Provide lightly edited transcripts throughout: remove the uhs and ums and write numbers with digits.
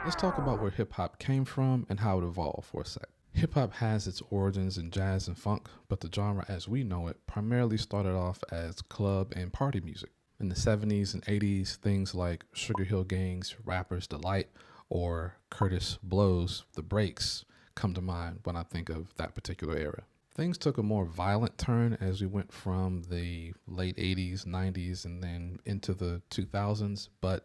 Let's talk about where hip hop came from and how it evolved for a sec. Hip hop has its origins in jazz and funk, but the genre as we know it primarily started off as club and party music. In the 70s and 80s, things like Sugar Hill Gang's Rapper's Delight or Curtis Blow's The Breaks come to mind when I think of that particular era. Things took a more violent turn as we went from the late 80s, 90s, and then into the 2000s, but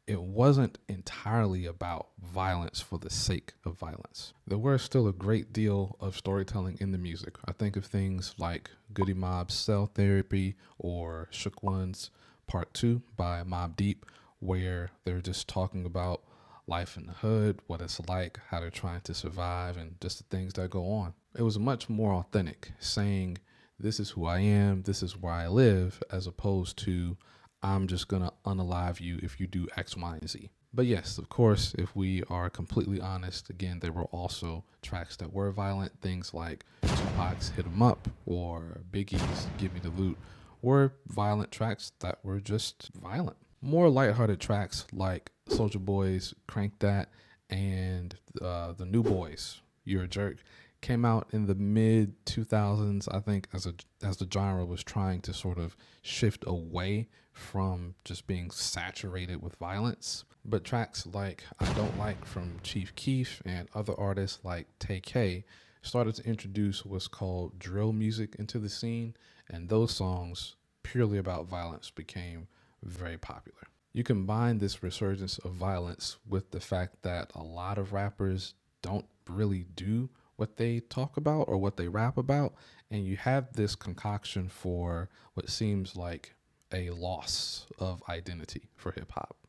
it wasn't entirely about violence for the sake of violence. There were still a great deal of storytelling in the music. I think of things like Goody Mob's Cell Therapy or Shook One's Part 2 by Mobb Deep, where they're just talking about life in the hood, what it's like, how they're trying to survive, and just the things that go on. It was much more authentic, saying, this is who I am, this is where I live, as opposed to, I'm just gonna unalive you if you do X, Y, and Z. But yes, of course, if we are completely honest, again, there were also tracks that were violent. Things like Tupac's Hit 'Em Up or Biggie's Give Me the Loot were violent tracks that were just violent. More lighthearted tracks like Soulja Boy's Crank That and the New Boys, You're a Jerk, came out in the mid 2000s, I think, as the genre was trying to sort of shift away from just being saturated with violence. But tracks like I Don't Like from Chief Keef and other artists like Tay K started to introduce what's called drill music into the scene, and those songs, purely about violence, became very popular. You combine this resurgence of violence with the fact that a lot of rappers don't really do what they talk about or what they rap about, and you have this concoction for what seems like a loss of identity for hip hop.